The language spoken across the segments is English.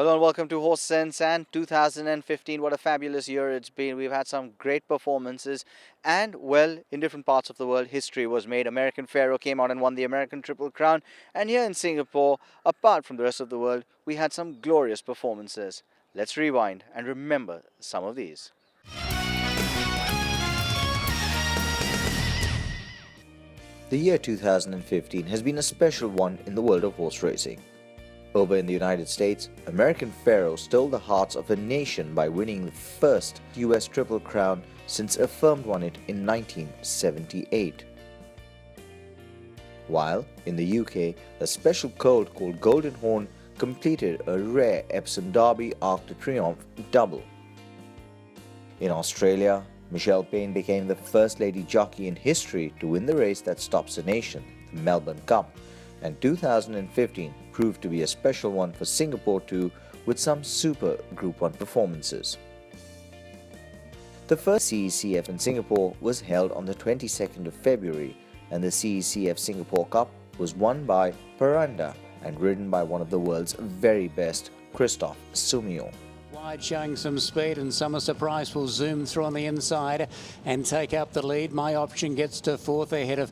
Hello and welcome to Horse Sense and 2015. What a fabulous year it's been. We've had some great performances and, well, in different parts of the world, history was made. American Pharaoh came out and won the American Triple Crown. And here in Singapore, apart from the rest of the world, we had some glorious performances. Let's rewind and remember some of these. The year 2015 has been a special one in the world of horse racing. Over in the United States, American Pharaoh stole the hearts of a nation by winning the first US Triple Crown since Affirmed won it in 1978. While in the UK, a special colt called Golden Horn completed a rare Epsom Derby Arc de Triomphe double. In Australia, Michelle Payne became the first lady jockey in history to win the race that stops a nation, the Melbourne Cup, and 2015 proved to be a special one for Singapore too, with some super Group 1 performances. The first CECF in Singapore was held on the 22nd of February, and the CECF Singapore Cup was won by PARRANDA and ridden by one of the world's very best, Christophe Soumillon. Wide, showing some speed, and Summer Surprise will zoom through on the inside and take up the lead. My Option gets to fourth ahead of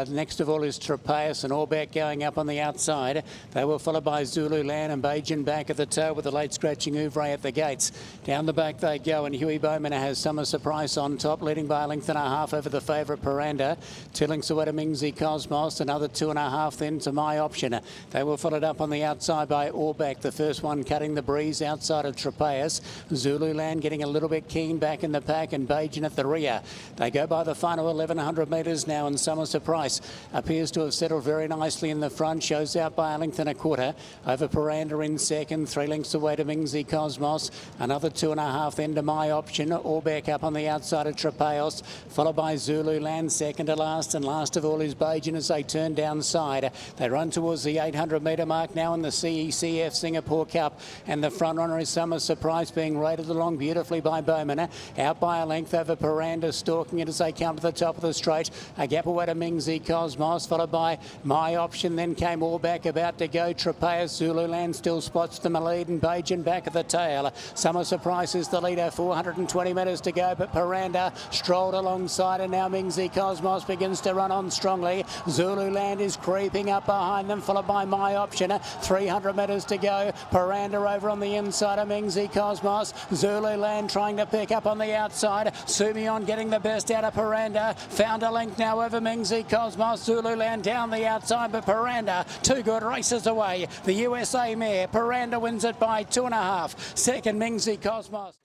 next of all is Trapeus and Orbeck going up on the outside. They were followed by Zululand and Bajan back at the toe with the late scratching Ouvre at the gates. Down the back they go, and Huey Bowman has Summer Surprise on top, leading by a length and a half over the favourite Parranda. 2 lengths away to Mingzi Cosmos, another 2.5 then to My Option. They were followed up on the outside by Orbeck, the first one cutting the breeze outside of Trapeus. Zululand getting a little bit keen back in the pack, and Bajan at the rear. They go by the final 1100 metres now, and Summer Surprise appears to have settled very nicely in the front, shows out by a length and a quarter over Parranda in second, 3 lengths away to Mingzi Cosmos, another 2.5 then to My Option. Orbeck up on the outside of Trapeus, followed by Zululand second to last, and last of all is Bajan as they turn downside. They run towards the 800 metre mark now in the CECF Singapore Cup, and the front runner is Summer Surprise being rated along beautifully by Bowman. Out by a length over Parranda, stalking it as they come to the top of the straight. A gap away to Mingzi Cosmos, followed by My Option. Then came Orbeck about to go. Trapeus, Zululand still spots them a lead, and Bajan back at the tail. Summer Surprise is the leader, 420 metres to go, but Parranda strolled alongside, and now Mingzi Cosmos begins to run on strongly. Zululand is creeping up behind them, followed by My Option. 300 metres to go. Parranda over on the inside of Mingzi Cosmos. Zululand trying to pick up on the outside. Soumillon getting the best out of Parranda. Found a length now over Mingzi Cosmos. Zululand down the outside, but Parranda 2 good races away. The USA mare, Parranda wins it by 2.5. Second, Mingzi Cosmos.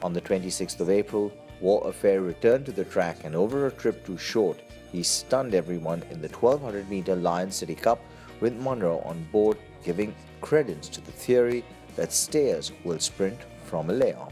On the 26th of April, War Affair returned to the track, and over a trip too short, he stunned everyone in the 1200 metre Lion City Cup with Monroe on board, giving credence to the theory that stayers will sprint from a layoff.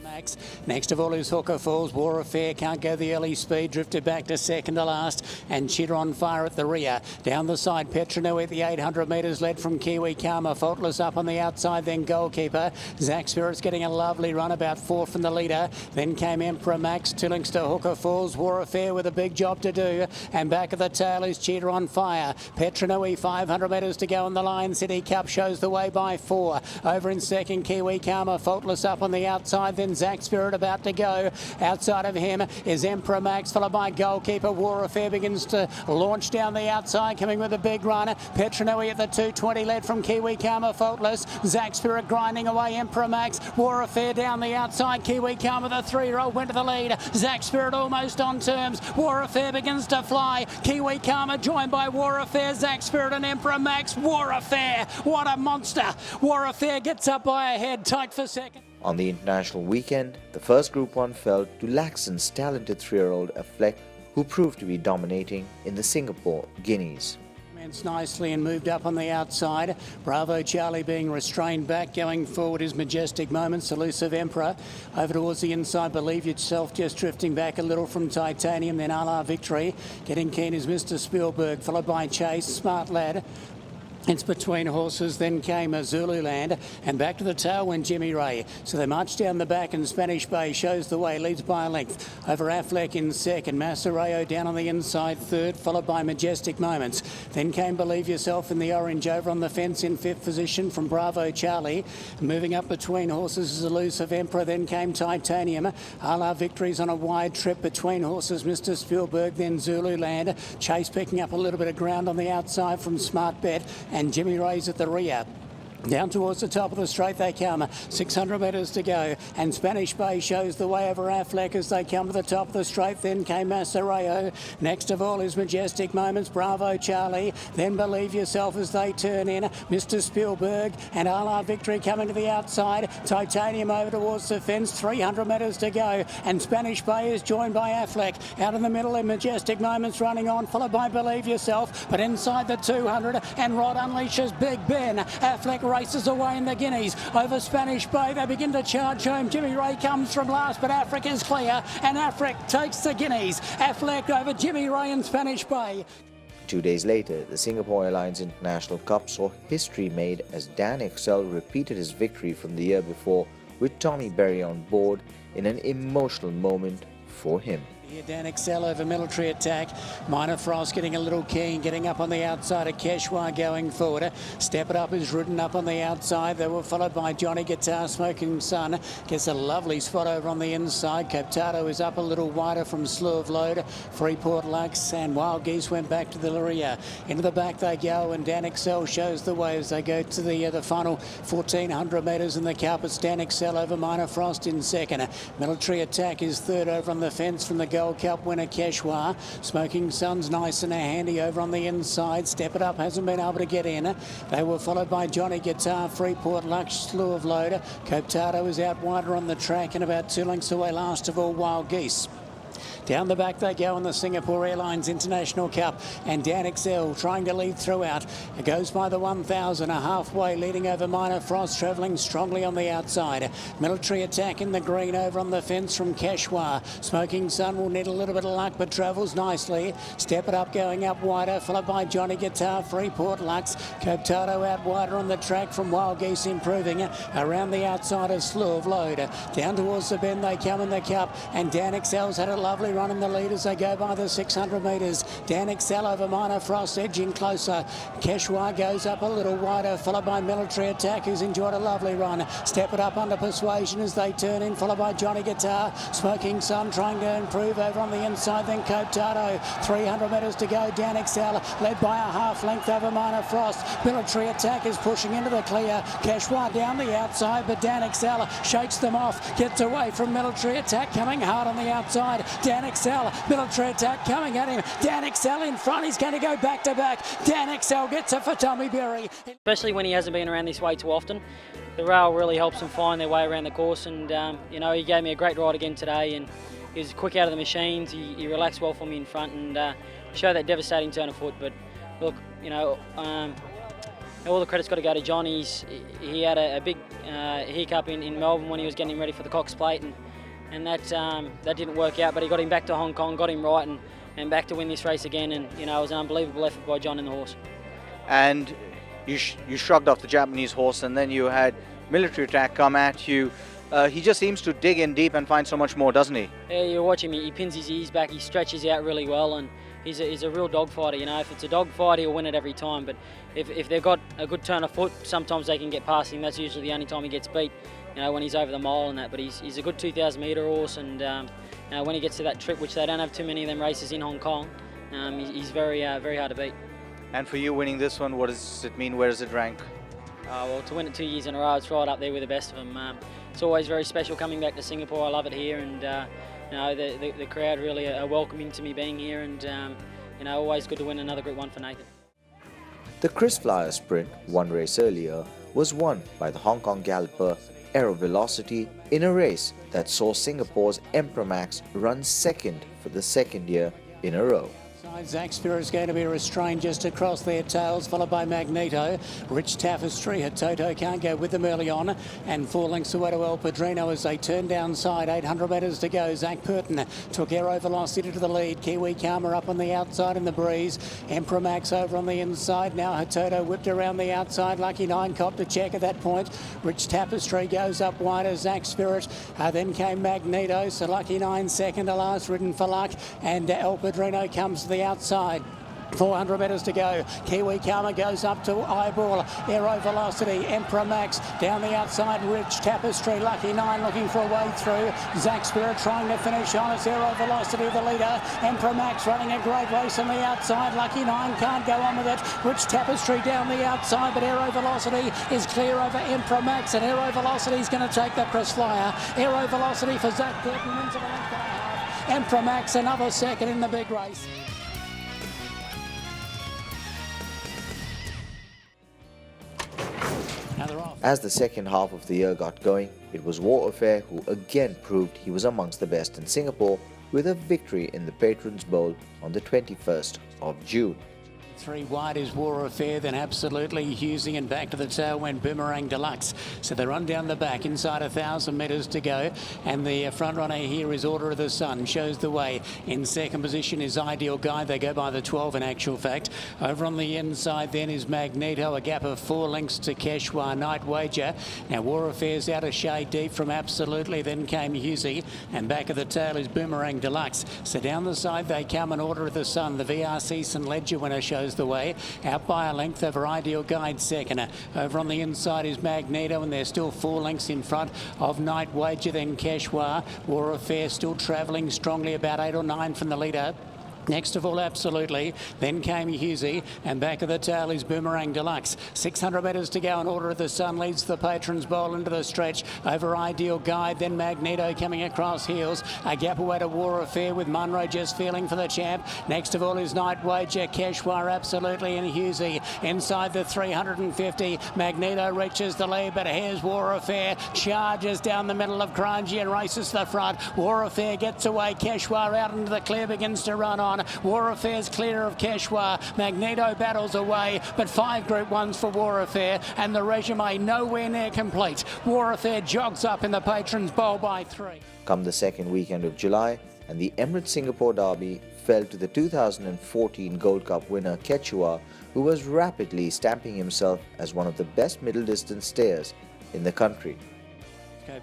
Next of all is Hooker Falls. War Affair can't go the early speed, drifted back to second to last, and Cheetah on Fire at the rear. Down the side, Petronui at the 800 metres, led from Kiwi Karma. Faultless up on the outside, then Goalkeeper. Zach Spirit's getting a lovely run, about 4 from the leader. Then came Emperor Max, 2 lengths to Hooker Falls. War Affair with a big job to do, and back at the tail is Cheetah on Fire. Petronui, 500 metres to go in the Lion City Cup, shows the way by 4. Over in second, Kiwi Karma. Faultless up on the outside, then Zach Spirit about to go. Outside of him is Emperor Max, followed by Goalkeeper. War Affair begins to launch down the outside, coming with a big run. Petronui at the 220, led from Kiwi Karma. Faultless. Zach Spirit grinding away Emperor Max. War Affair down the outside. Kiwi Karma, the 3-year-old, went to the lead. Zach Spirit almost on terms. War Affair begins to fly. Kiwi Karma joined by War Affair, Zach Spirit and Emperor Max. War Affair, what a monster. War Affair gets up by a head, tight for second. On the international weekend, the first Group 1 fell to Laxon's talented 3-year-old Affleck, who proved to be dominating in the Singapore Guineas. Nicely and moved up on the outside. Bravo Charlie being restrained back. Going forward is Majestic Moments, Elusive Emperor. Over towards the inside, Believe Yourself just drifting back a little from Titanium. Then A La Victory. Getting keen is Mr. Spielberg, followed by Chase, Smart Lad. It's between horses, then came a Zululand, and back to the tail went Jimmy Ray. So they marched down the back, and Spanish Bay shows the way, leads by a length over Affleck in second. Masareo down on the inside third, followed by Majestic Moments. Then came Believe Yourself in the orange over on the fence in fifth position from Bravo Charlie. Moving up between horses is Elusive Emperor, then came Titanium. A La Victory's on a wide trip between horses, Mr. Spielberg, then Zululand. Chase picking up a little bit of ground on the outside from Smart Bet, and Jimmy Ray's at the rear. Down towards the top of the straight they come, 600 metres to go, and Spanish Bay shows the way over Affleck as they come to the top of the straight. Then came Masareo. Next of all is Majestic Moments, Bravo Charlie, then Believe Yourself as they turn in, Mr. Spielberg, and A La Victory coming to the outside. Titanium over towards the fence, 300 metres to go, and Spanish Bay is joined by Affleck. Out in the middle and Majestic Moments running on, followed by Believe Yourself, but inside the 200, and Rod unleashes Big Ben. Affleck races away in the Guineas over Spanish Bay. They begin to charge home. Jimmy Ray comes from last, but Affleck is clear, and Affleck takes the Guineas. Affleck over Jimmy Ray and Spanish Bay. 2 days later, the Singapore Airlines International Cup saw history made as Dan Excel repeated his victory from the year before with Tommy Berry on board in an emotional moment for him. Here Dan Excel over Military Attack. Minor Frost getting a little keen, getting up on the outside of Keshwar going forward. Step It Up is ridden up on the outside. They were followed by Johnny Guitar, Smoking Sun. Gets a lovely spot over on the inside. Coptado is up a little wider from Slew of Load. Freeport Lux and Wild Geese went back to the rear. Into the back they go, and Dan Excel shows the way as they go to the final 1400 metres in the Cup. It's Dan Excel over Minor Frost in second. Military Attack is third over on the fence from the Gold Cup winner Keshwar. Smoking Sun's nice and handy over on the inside. Step It Up hasn't been able to get in. They were followed by Johnny Guitar, Freeport Lux, Slew of Load. Coptado is out wider on the track and about 2 lengths away last of all Wild Geese. Down the back they go in the Singapore Airlines International Cup, and Dan Excel trying to lead throughout. It goes by the 1,000, a halfway leading over Minor Frost, travelling strongly on the outside. Military Attack in the green over on the fence from Keshwar. Smoking Sun will need a little bit of luck but travels nicely. Step It Up going up wider, followed by Johnny Guitar, Freeport Lux. Coptado out wider on the track from Wild Geese improving around the outside of Slew of Load. Down towards the bend they come in the Cup, and Dan Excel's had a lovely run in the lead as they go by the 600 metres. Dan Excel over Minor Frost, edging closer. Keshwar goes up a little wider, followed by Military Attack, who's enjoyed a lovely run. Step It Up under Persuasion as they turn in, followed by Johnny Guitar. Smoking Sun trying to improve over on the inside, then Coptado. 300 metres to go. Dan Excel led by a half length over Minor Frost. Military Attack is pushing into the clear. Keshwar down the outside, but Dan Excel shakes them off, gets away from Military Attack, coming hard on the outside. Dan Excel, Military Attack coming at him. Dan Excel in front, he's going to go back to back. Dan Excel gets it for Tommy Berry. Especially when he hasn't been around this way too often. The rail really helps them find their way around the course, and you know, he gave me a great ride again today, and he was quick out of the machines. He relaxed well for me in front, and showed that devastating turn of foot. But look, you know, all the credit's got to go to John. He had a big hiccup in Melbourne when he was getting ready for the Cox Plate, and that didn't work out, but he got him back to Hong Kong, got him right, and back to win this race again. And you know, it was an unbelievable effort by John and the horse. And you shrugged off the Japanese horse, and then you had Military Attack come at you. He just seems to dig in deep and find so much more, doesn't he? Yeah, you watch him, he pins his ears back, he stretches out really well, and he's a real dog fighter. You know, if it's a dog fight, he'll win it every time, but if they've got a good turn of foot, sometimes they can get past him. That's usually the only time he gets beat, you know, when he's over the mile and that. But he's a good 2,000 metre horse, and you know, when he gets to that trip, which they don't have too many of them races in Hong Kong, he's very hard to beat. And for you winning this one, what does it mean? Where does it rank? Well, to win it 2 years in a row, it's right up there with the best of them. It's always very special coming back to Singapore. I love it here, and you know, the crowd really are welcoming to me being here, and you know, always good to win another Group 1 for Nathan. The Chris Flyer Sprint, one race earlier, was won by the Hong Kong galloper Aero Velocity in a race that saw Singapore's Emperor Max run second for the second year in a row. Zach Spirit's going to be restrained just across their tails, followed by Magneto. Rich Tapestry, Toto can't go with them early on, and 4 lengths away to El Padrino as they turn downside. 800 metres to go. Zach Purton took Aero Velocity to the lead. Kiwi Karma up on the outside in the breeze. Emperor Max over on the inside. Now Toto whipped around the outside. Lucky 9 copped a check at that point. Rich Tapestry goes up wider. Zach Spirit. Then came Magneto. So Lucky 9 second to last, ridden for luck. And El Padrino comes to the outside. 400 metres to go. Kiwi Karma goes up to Eyeball. Aero Velocity. Emperor Max down the outside. Rich Tapestry. Lucky 9 looking for a way through. Zach Spirit trying to finish on. It's Aero Velocity the leader. Emperor Max running a great race on the outside. Lucky 9 can't go on with it. Rich Tapestry down the outside, but Aero Velocity is clear over Emperor Max, and Aero Velocity is going to take the press flyer. Aero Velocity for Zach Burton wins it a length and a half. Emperor Max another second in the big race. As the second half of the year got going, it was War Affair who again proved he was amongst the best in Singapore with a victory in the Patrons Bowl on the 21st of June. 3 wide is War Affair, then absolutely Husey, and back to the tail went Boomerang Deluxe. So they run down the back, inside 1,000 metres to go, and the front runner here is Order of the Sun, shows the way. In second position is Ideal Guide, they go by the 12 in actual fact. Over on the inside then is Magneto, a gap of 4 lengths to Keshwar Night Wager. Now War Affair's out of shade deep from absolutely, then came Husey, and back of the tail is Boomerang Deluxe. So down the side they come, and Order of the Sun, the VRC St Ledger winner, shows the way, out by a length over Ideal Guide second. Over on the inside is Magneto, and they're still 4 lengths in front of Night Wager, then Keshwar. War Affair still travelling strongly, about 8 or 9 from the leader. Next of all, absolutely. Then came Husey, and back of the tail is Boomerang Deluxe. 600 metres to go, and Order of the Sun leads the Patrons Bowl into the stretch. Over Ideal Guide, then Magneto coming across heels. A gap away to War Affair with Munro just feeling for the champ. Next of all is Night Wager, Keshwar absolutely, and Husey. Inside the 350, Magneto reaches the lead, but here's War Affair. Charges down the middle of Kranji and races to the front. War Affair gets away. Keshwar out into the clear, begins to run on. War Affair's clear of Keshwar. Magneto battles away, but 5 Group 1s for War Affair, and the resume nowhere near complete. War Affair jogs up in the Patrons Bowl by 3. Come the second weekend of July, and the Emirates Singapore Derby fell to the 2014 Gold Cup winner Quechua, who was rapidly stamping himself as one of the best middle distance stayers in the country.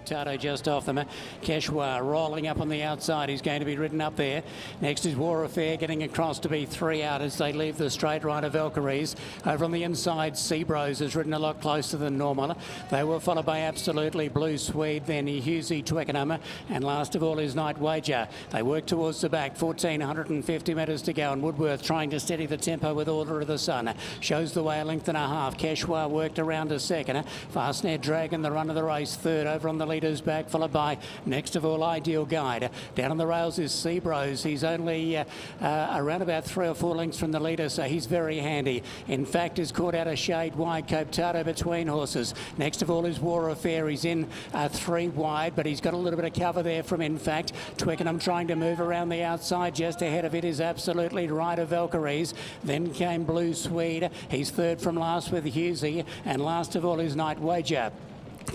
Toto just off them. Keshwar rolling up on the outside. He's going to be ridden up there. Next is War Affair getting across to be 3 out as they leave the straight right of Valkyries. Over on the inside, Seabros is ridden a lot closer than normal. They were followed by absolutely Blue Swede, then Husey, Twickenham, and last of all is Night Wager. They work towards the back, 1,450 metres to go, and Woodworth trying to steady the tempo with Order of the Sun. Shows the way a length and a half. Keshwar worked around a second. Fastnet Dragon, the run of the race, third over on the leader's back, followed by next of all Ideal Guide. Down on the rails is Seabros. He's only around about 3 or 4 lengths from the leader, so he's very handy. In fact, is caught out a shade wide. Coptato between horses. Next of all is War Affair. He's in 3 wide, but he's got a little bit of cover there from In Fact. Twickenham trying to move around the outside. Just ahead of it is absolutely Right of Valkyries. Then came Blue Swede. He's third from last with Husey, and last of all is Night Wager.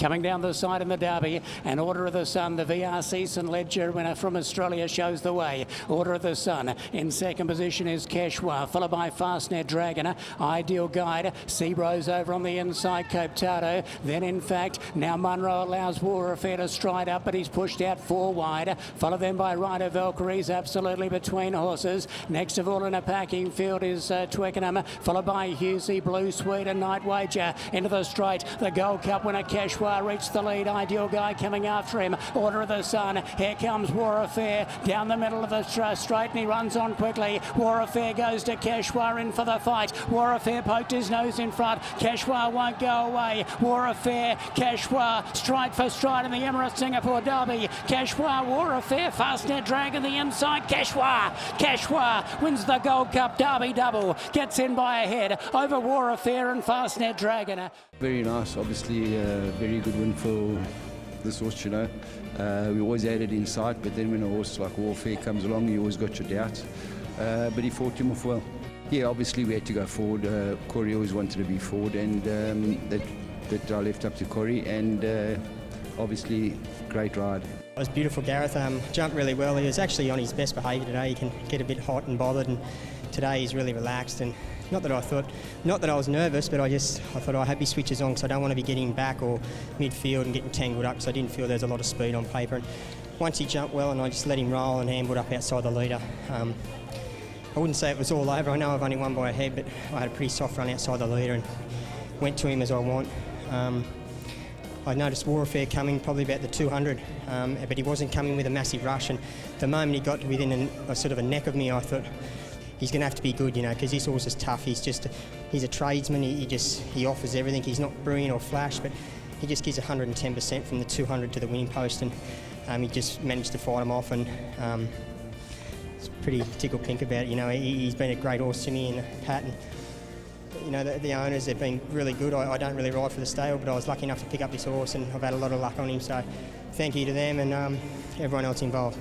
Coming down the side in the Derby, and Order of the Sun, the VRC St Ledger winner from Australia, shows the way. Order of the Sun. In second position is Keshwar, followed by Fastnet Dragon, Ideal Guide, Seabros over on the inside, Coptato. Then In Fact, now Munro allows War Affair to stride up, but he's pushed out 4 wide. Followed then by Rider Valkyries, absolutely between horses. Next of all in a packing field is Twickenham, followed by Husey, Blue Swede and Night Wager. Into the straight, the Gold Cup winner Keshwar reached the lead. Ideal Guide coming after him. Order of the Sun. Here comes War Affair down the middle of the straight, and he runs on quickly. War Affair goes to Keshwar in for the fight. War Affair poked his nose in front. Keshwar won't go away. War Affair, Keshwar, stride for stride in the Emirates Singapore Derby. Keshwar, War Affair, Fastnet Dragon the inside. Keshwar wins the Gold Cup Derby double. Gets in by a head over War Affair and Fastnet Dragon. Very nice, obviously very good win for this horse, you know. We always had it in sight, but then when a horse like Warfare comes along, you always got your doubts. but he fought him off well. Yeah, obviously we had to go forward. Corey always wanted to be forward, and that I left up to Corey, and obviously great ride. It was beautiful. Gareth jumped really well. He was actually on his best behaviour today. He can get a bit hot and bothered, and today he's really relaxed. And not that I was nervous, but I thought I hope he switches on, because I don't want to be getting back or midfield and getting tangled up, because I didn't feel there's a lot of speed on paper. And once he jumped well, and I just let him roll and ambled up outside the leader. I wouldn't say it was all over. I know I've only won by a head, but I had a pretty soft run outside the leader and went to him as I want. I noticed Warfare coming probably about the 200, but he wasn't coming with a massive rush. And the moment he got within a sort of a neck of me, I thought he's going to have to be good, you know, because this horse is tough. He's a tradesman. He offers everything. He's not brilliant or flash, but he just gives 110% from the 200 to the winning post, and he just managed to fight him off. And it's pretty tickled pink about it. You know, he's been a great horse to me, and Pat, and you know, the owners have been really good. I don't really ride for the stable, but I was lucky enough to pick up this horse, and I've had a lot of luck on him, so thank you to them and everyone else involved.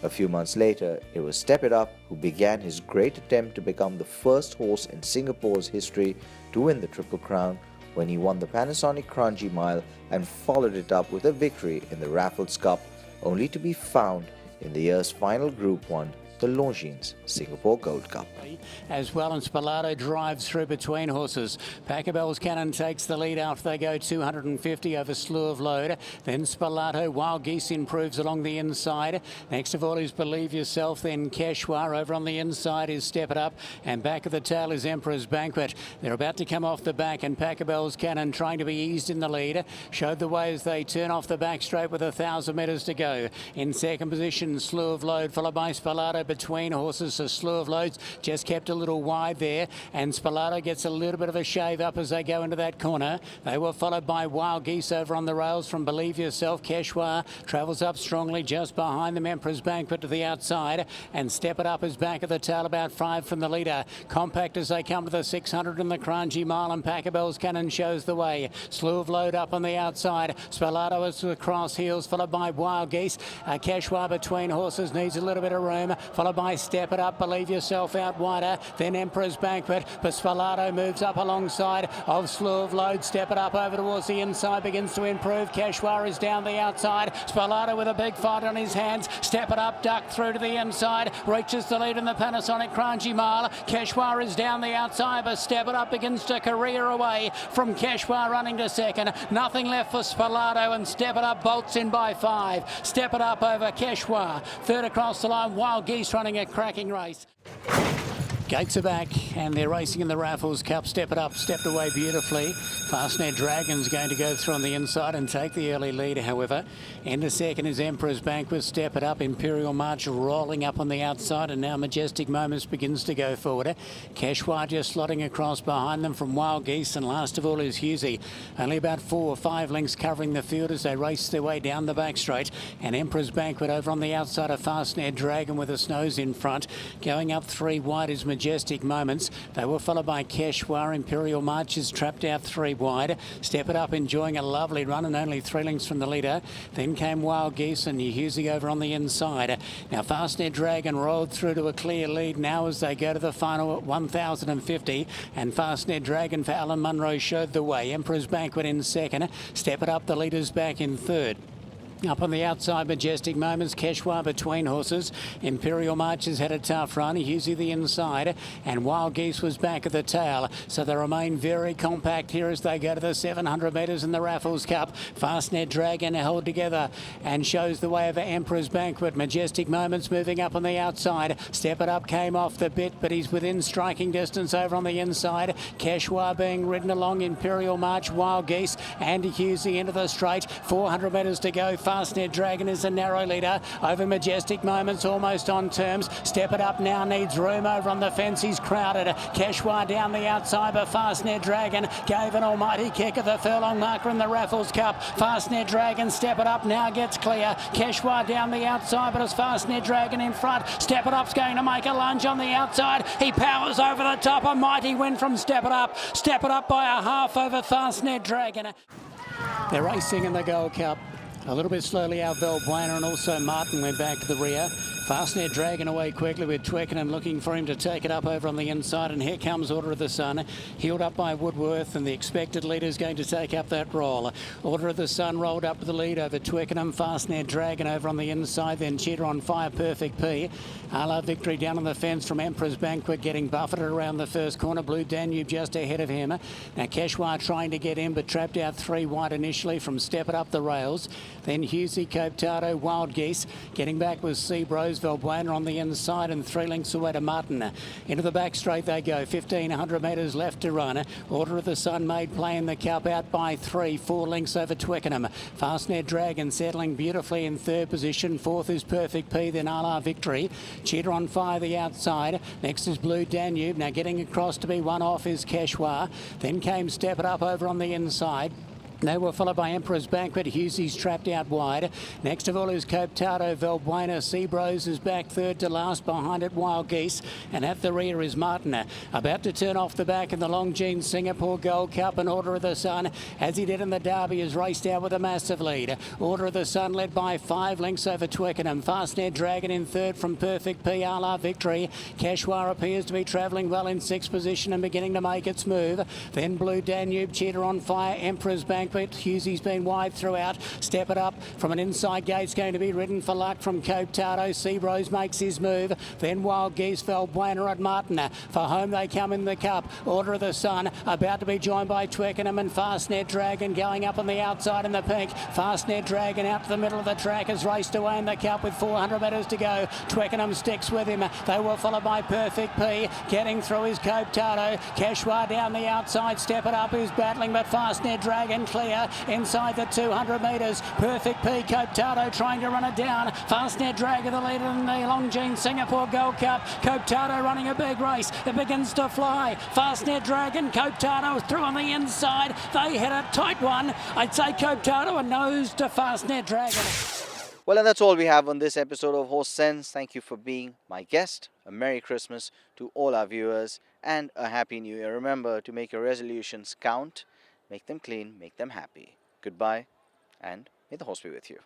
A few months later, it was Step It Up who began his great attempt to become the first horse in Singapore's history to win the Triple Crown, when he won the Panasonic Kranji Mile and followed it up with a victory in the Raffles Cup, only to be found in the year's final Group 1, the Longines Singapore Gold Cup. As well, and Spalato drives through between horses. Pachelbel's Cannon takes the lead after they go 250 over Slew of Load. Then Spalato, Wild Geese improves along the inside. Next of all is Believe Yourself, then Keshwar. Over on the inside is Step It Up, and back of the tail is Emperor's Banquet. They're about to come off the back, and Pachelbel's Cannon, trying to be eased in the lead, showed the way as they turn off the back straight with 1,000 metres to go. In second position, Slew of Load, followed by Spalato between horses. So Slew of Loads just kept a little wide there, and Spalato gets a little bit of a shave up as they go into that corner. They were followed by Wild Geese over on the rails from Believe Yourself. Keshwar travels up strongly just behind them. Emperor's Banquet to the outside, and Step It Up is back at the tail, about 5 from the leader. Compact as they come to the 600 in the Kranji Mile, and Pachelbel's Cannon shows the way. Slew of Load up on the outside. Spalato is to the cross heels, followed by Wild Geese. Keshwar between horses needs a little bit of room, followed by Step It Up. Believe Yourself out wider, then Emperor's Banquet, but Spalato moves up alongside of Slew of Load. Step It Up over towards the inside, begins to improve. Keshwar is down the outside. Spalato with a big fight on his hands. Step It Up ducked through to the inside, reaches the lead in the Panasonic Kranji Mile. Keshwar is down the outside, but Step It Up begins to career away from Keshwar, running to second. Nothing left for Spalato, and Step It Up bolts in by 5. Step It Up over Keshwar. Third across the line, Wild Geese running a cracking race. Gates are back, and they're racing in the Raffles Cup. Step It Up stepped away beautifully. Fastnet Dragon's going to go through on the inside and take the early lead, however. Into second is Emperor's Banquet. Step It Up, Imperial March rolling up on the outside, and now Majestic Moments begins to go forward. Keshwar just slotting across behind them from Wild Geese, and last of all is Husey. Only about 4 or 5 lengths covering the field as they race their way down the back straight. And Emperor's Banquet over on the outside of Fastnet Dragon with the Snows in front. Going up 3 wide is Majestic Moments. They were followed by Keshwar. Imperial March is trapped out 3 wide. Step It Up enjoying a lovely run and only 3 lengths from the leader. Then came Wild Geese and Husey over on the inside. Now Fastnet Dragon rolled through to a clear lead now as they go to the final at 1,050, and Fastnet Dragon for Alan Munro showed the way. Emperor's Banquet in second. Step It Up, the leaders back in third. Up on the outside, Majestic Moments, Keshwar between horses. Imperial March has had a tough run. Husey the inside, and Wild Geese was back at the tail. So they remain very compact here as they go to the 700 metres in the Raffles Cup. Fastnet Dragon held together and shows the way over Emperor's Banquet. Majestic Moments moving up on the outside. Step It Up came off the bit, but he's within striking distance over on the inside. Keshwar being ridden along. Imperial March, Wild Geese, and Husey into the straight. 400 metres to go. Fastnet Dragon is a narrow leader over Majestic Moments, almost on terms. Step It Up now needs room over on the fence. He's crowded. Keshwar down the outside, but Fastnet Dragon gave an almighty kick at the furlong marker in the Raffles Cup. Fastnet Dragon, Step It Up now gets clear. Keshwar down the outside, but it's Fastnet Dragon in front. Step It Up's going to make a lunge on the outside. He powers over the top. A mighty win from Step It Up. Step It Up by a half over Fastnet Dragon. They're racing in the Gold Cup A little bit slowly out Valbuena, and also Martin went back to the rear. Fastnet Dragon away quickly with Twickenham looking for him to take it up over on the inside, and here comes Order of the Sun, heeled up by Woodworth, and the expected leader is going to take up that roll. Order of the Sun rolled up to the lead over Twickenham, Fastnet Dragon over on the inside, then Cheetah on Fire, Perfect P. A La Victory down on the fence from Emperor's Banquet, getting buffeted around the first corner. Blue Danube just ahead of him. Now Keshwar trying to get in, but trapped out 3 wide initially from Step It Up the rails. Then Husey, Copetado, Wild Geese. Getting back was Seabrose, Valbuena on the inside, and 3 lengths away to Martin. Into the back straight they go, 1,500 metres left to run. Order of the Sun made play in the cup, out by 3, 4 lengths over Twickenham. Fastnet Dragon settling beautifully in 3rd position. 4th is Perfect P, then A La Victory. Cheetah on Fire the outside. Next is Blue Danube. Now getting across to be one off is Keshwar. Then came Step It Up over on the inside. They were followed by Emperor's Banquet. Husey's trapped out wide. Next of all is Copetado, Valbuena. Seabrose is back 3rd to last. Behind it, Wild Geese. And at the rear is Martin. About to turn off the back in the Longines Singapore Gold Cup, and Order of the Sun, as he did in the Derby, is raced out with a massive lead. Order of the Sun led by 5 lengths over Twickenham. Fastnet Dragon in 3rd from Perfect P, A La Victory. Keshwar appears to be travelling well in 6th position and beginning to make its move. Then Blue Danube, Cheetah on Fire, Emperor's Banquet. Husey's been wide throughout. Step It Up from an inside gate's going to be ridden for luck from Copetado. Seabrose makes his move. Then Wild Geese, Valbuena at Martin. For home they come in the cup. Order of the Sun about to be joined by Twickenham and Fastnet Dragon going up on the outside in the pink. Fastnet Dragon out to the middle of the track has raced away in the cup with 400 metres to go. Twickenham sticks with him. They were followed by Perfect P. Getting through is Copetado. Keshwar down the outside. Step It Up who's battling, but Fastnet Dragon clear inside the 200 metres. Perfect P, Copetado trying to run it down. Fastnet Dragon the leader in the Longines Singapore Gold Cup. Copetado running a big race. It begins to fly. Fastnet Dragon, Copetado through on the inside. They hit a tight one. I'd say Copetado a nose to Fastnet Dragon. Well, and that's all we have on this episode of Horse Sense. Thank you for being my guest. A Merry Christmas to all our viewers and a Happy New Year. Remember to make your resolutions count. Make them clean, make them happy. Goodbye, and may the horse be with you.